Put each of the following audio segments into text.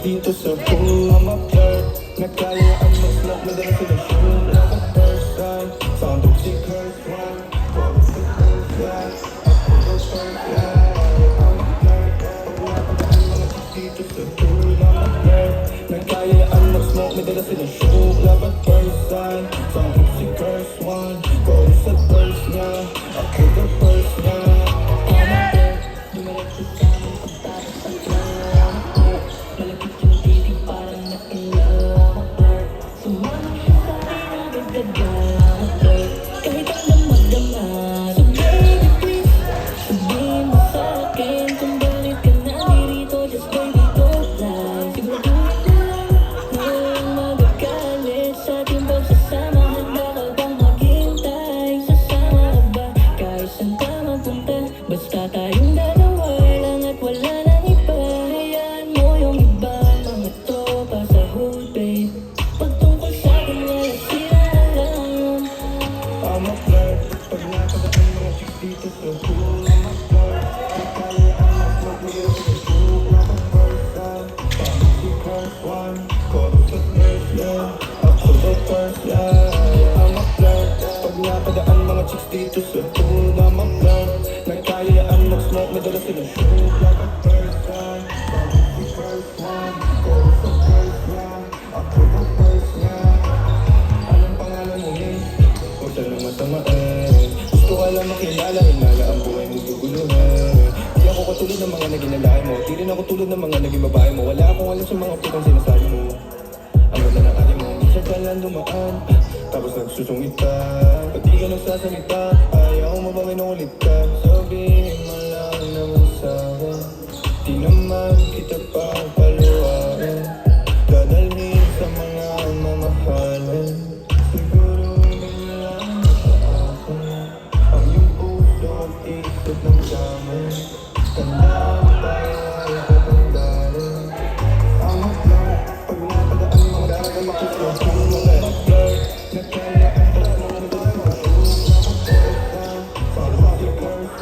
dito sa pool. I'm a flirt, nagkayaan mag-smoke, madalas sila shoot. Like a first time, sound of si curse one. Follow the first line, ako the first line. I'm a flirt, pag-napagdaan mga chicks dito sa pool. I'm a flirt, nagkayaan mag-smoke, madalas sila shoot. Like a first time, sound of si curse one. Follow the first line, ako the first line. I'm a flirt, dumalagpit sa amin pagtapos sa club. Malapit yung titig parang na-in-love. I'm a flirt, sumama siya sa akin agad-agad. I'm a flirt, kahit ang damag-dama. So baby please, sabihin mo sa'kin kung bakit ka nandito. Just baby don't lie. Siguraduhin mo lang na walang magagalit sa ating pagsasama. Handa ka bang maghintay? Sasama ka ba kahit saan ka magpunta? Basta tayong dalawa lang at wala nang iba. Hayaan mo yung iba, mga tropa sa hood, babe. Pagtungkol sa'kin, wala sila alam. I'm a flirt, pag napadaan mga chicks dito sa pool. I'm a flirt, nagkayaan mag-smoke, madalas sila shoot. Like a first time, parang si curse one. Chorus sa first line, ako the first line. I'm a flirt, pag napadaan mga chicks dito sa pool. I'm a flirt, nagkayaan mag-smoke, madalas sila shoot. Like a first time, parang si curse one. Chorus sa first line, ako the first line. Anong pangalan mo, miss? Huwag sanang matamaan. Gusto ka lang makilala, hinala ang buhay mo guguluhan. Di ako katulad ng mga naging lalaki mo. Di rin ako tulad ng mga naging babae mo. Wala akong alam sa mga putang sinasabi mo. Ang ganda ng ate mo, minsan ka lang dumaan, tapos nagsusungitan. Ba't di ka nagsasalita? Ayaw mo ba minulit ka? Sabihin mo lang naman sa'kin, di naman kita papaluwain. Dadalhin sa mga mamahalin. Siguro lang sa akin ang iyong puso at isip ng damin. Tandaan tayo ay tatandaan. I'm a flirt, pag napadaan mga dagat makikita. I'm a flirt, nagkayaan mag-smoke, madalas sila shoot. I'm a first time, follow the first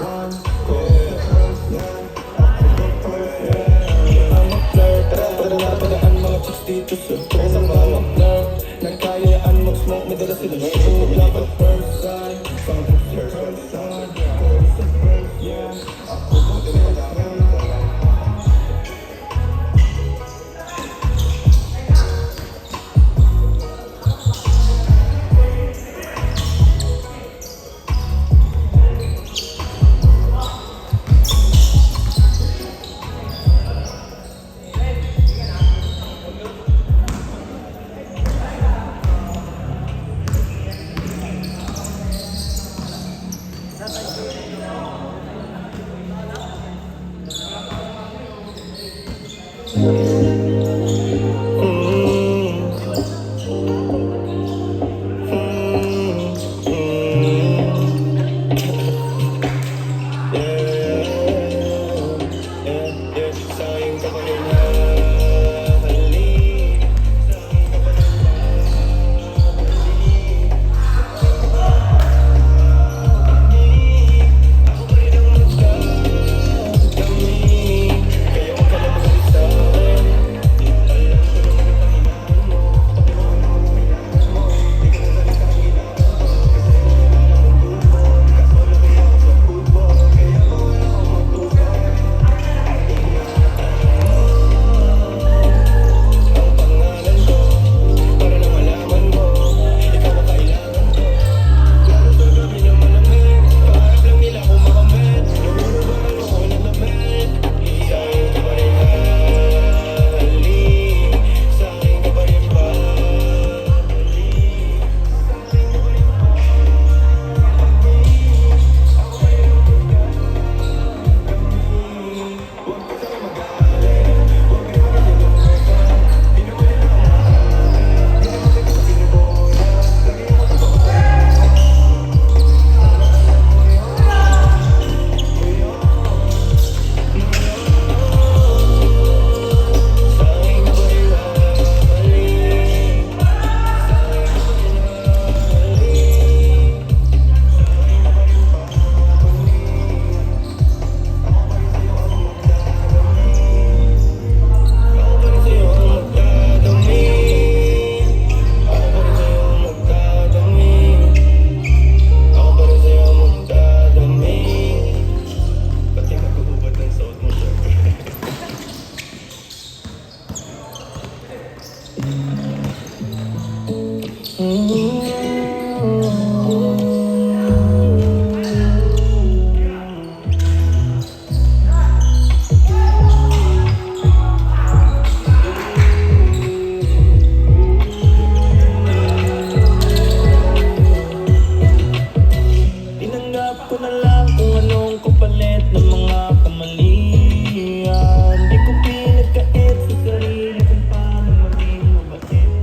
ko na lang kung anong kapalit ng mga kamalian. Di ko pinagkait sa sarili kung paano maging mabait.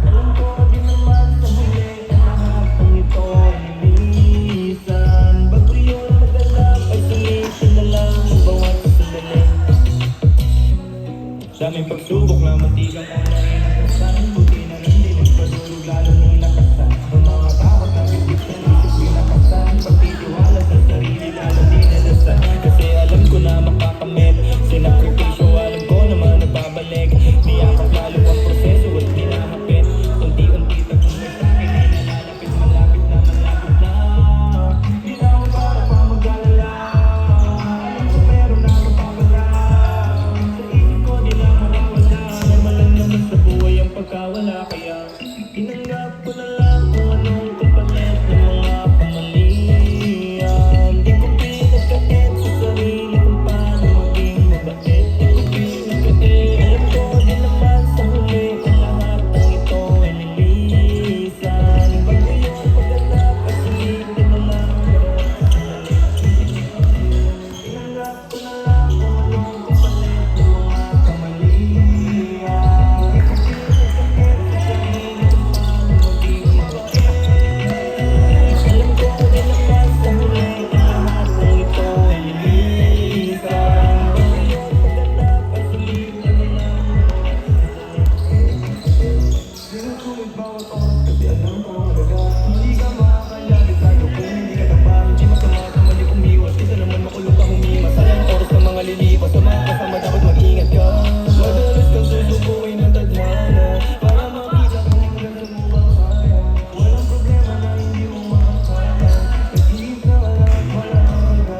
Alam ko din naman sa huli na lahat ng ito ay nilisan. Bago yun maganap ay sumitin na lang ang bawat sandali. Daming pagsubok na matigang ko na inakasan. Buti na hindi nagpadulog lalo nung nakasan. Ang mga takot na bibig sa isip pinakasan. Pagtitiwala sa sarili lalo di nalasan. Kasi alam ko na makakamit. Sinakripisyo alam ko naman nagbabalik. Niyakap lalo ang proseso at pinahapit. Unti-unti tagumpay sa akin ay nalalapit. Malapit na malapit na. Di na ako para pa mag-alala. Alam ko meron na mapapala. Sa isip ko di na mawawala. Normal lang naman sa buhay ang pagkawala. Kaya tinanggap ko na lang kung anong kapalit ng mga kamalian. Di ko pinagkait sa sarili kung paano maging mabait. Di ko pinagkait. Alam ko din naman sa huli ang lahat ng ito ay nilisan. Bago yun pagganap ay sulitin na lang bawat sandali. Tinanggap ko na lang kung anong kapalit ng mga kamalian. Di ko pinagkait sa sarili kung paano maging mabait. Alam ko din naman sa huli ang lahat ng ito ay nilisan. Bago yun pagganap ay sulitin na lang bawat sandali. Sinusulit bawat oras kasi alam ko halaga. Hindi ka makakalalit sa'yo kung hindi ka tama. Hindi masama sa mali umiwas. Kesa naman makulong ka humimas. Sayang oras ng mga lilipas. Sa mga kasama dapat mag-ingat ka. Madalas kang susubukin ng tadhana para makita kung hanggang sa mo ba kaya. Walang problema na hindi mo makakaya. Nag-iis na lahat malaga.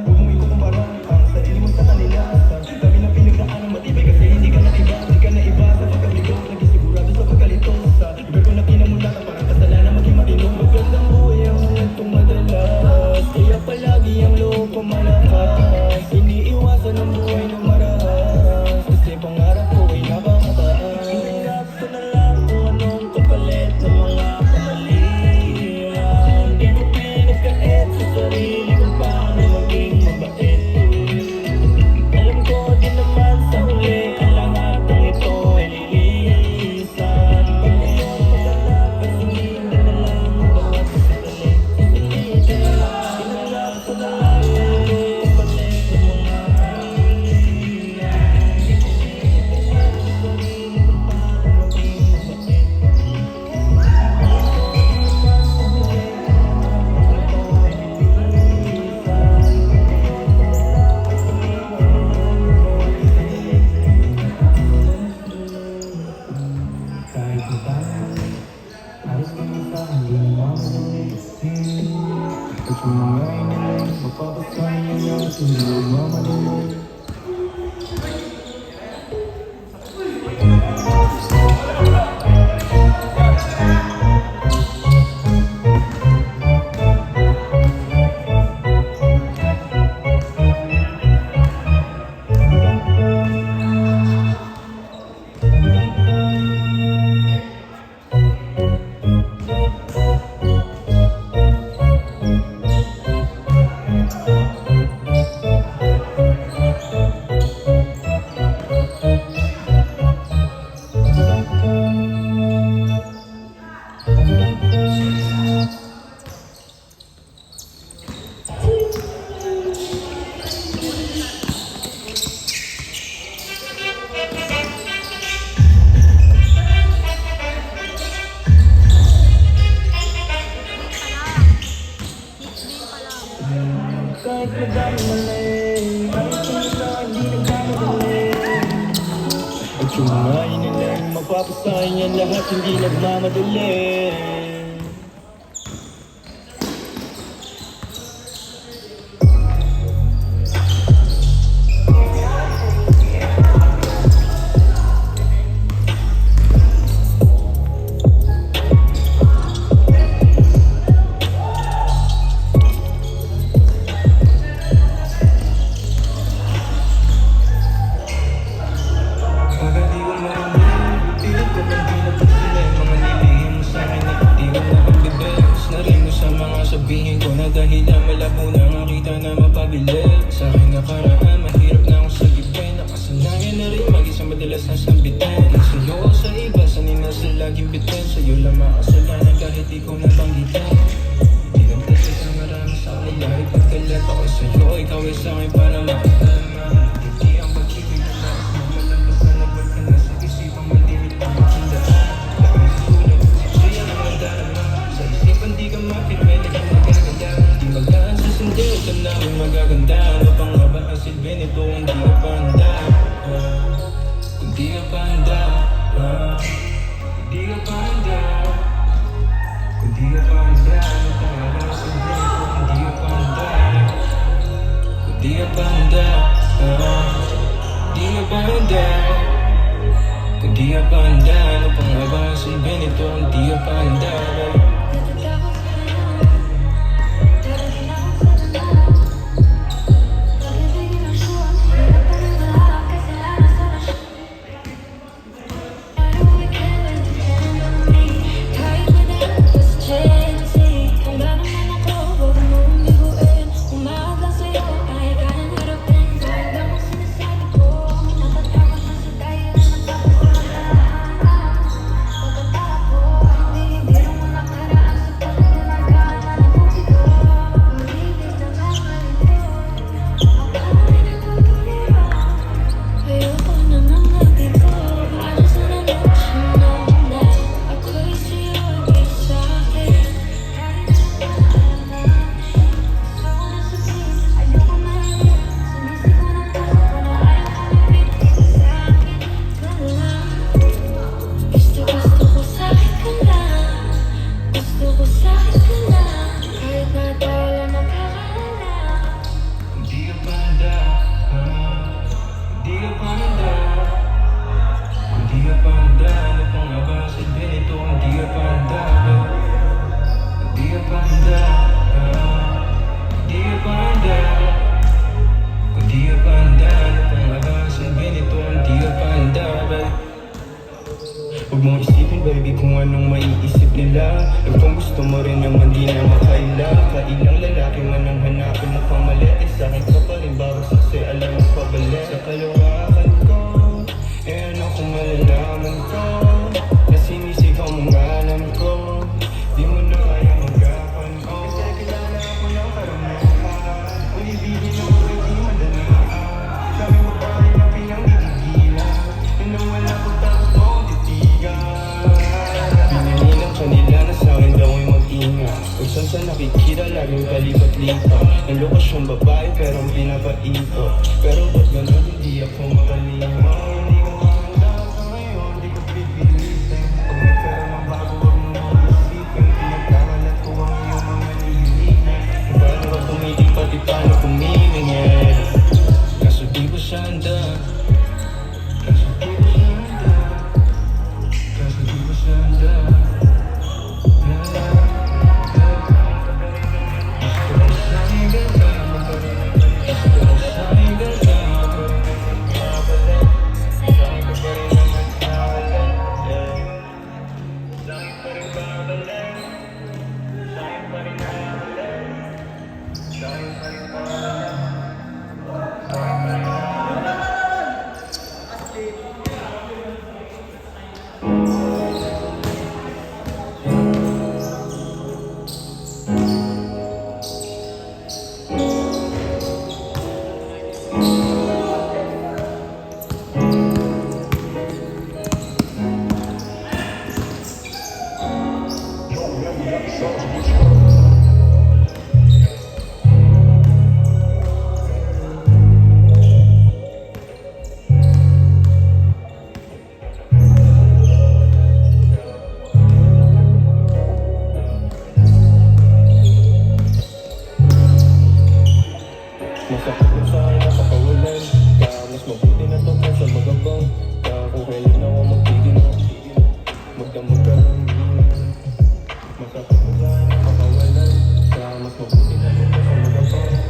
Huwag mong ikukumpara ang sarili mo sa kanila. Dami na pinagdaan ng matibay kasi hindi ka na iba. Hindi ka na iba sa pagkaligos. Naging sigurado sa pagkalito. Sa lugar ko na pinamulatan parang kasalanan maging matino. Magandang buhay ang itong madalas. Kaya palagi ang loob ko malakas. Iniiwasan ang buhay ng marahas. Kasi pangarap ko ay napakataas. Tinanggap ko na lang kung anong kapalit ng mga kamalian. Di ko pinagkait sa sarili kung paano maging mabait. Alam ko din naman sa huli ang lahat ng ito ay lilisan. Bago yun maganap ay sulitin na lang ang bawat sandali. Tinanggap ko na lang kung anong kapalit ng mga kamalian. Di ko pinagkait sa sarili kung paano maging mabait. Kahit na tayo, alis ka na sa hindi na mamalit. At yung mga inalang, magpapasayan niya at hindi na mamalit. Kahit madami mali, kahit na hindi nagmamadali. At yung mga inilang mapapasayan yan lahat hindi nagmamadali. Pag di ko marinig, pilit ko lang di napasin. Mga nilihim mo sa'kin lalaki magaganda. Ano pang nga ba ang silbi nito kung di ka pa handa? Kung di ka pa handa, kung di ka pa handa, kung di ka pa handa, ano pang nga ba ang silbi nito kung di ka pa handa? Kung di ka pa handa, di ka pa handa, kung di ka pa handa, ano pang nga ba ang silbi nito kung di ka pa handa? Huwag mong isipin baby kung anong maiisip nila. At kung gusto mo rin naman di na makaila. Kailang lalaki man ang hanapin mo pang mali. Sa'kin ka pa rin bawat sasi alam mo pabalik. Sa kalawakan ko, ano kung malalaman ko na sinisigaw mo nga alam ko. Di mo na kaya magapan ko. Kasi kilala ako ng karamihan. Kung ibigin ako rin di madalaan. Sabi mo pa rin na pinang-igigilan. Yun ang wala ko tapos mong titigan. Pinanilang kanila na sa'kin daw ay mag-ingat. Kung saan sa nakikita laging kalipat-lipat. Ang lokasyong babae pero ang pinapaikot. Pero ba't ganun hindi ako makalima. Hindi ko mahanda sa ngayon, di ko pipilitin. Pag may pera ng bago huwag mo nang isipin. Pinagkakalat ko ang iyong mga nililinan. Kung paano ka tumitig pati paano kumimingin. Kaso di ko siya handa. Kaso di ko siya handa. Kaso di ko siya handa. Masakit mo sa'kin napakawalan ka. Mas mabuti na to kaysa magabang ka. Kung kailan ako magtigil magdamag ka ng masakit mo sa'kin napakawalan ka. Mas mabuti na to kaysa magabang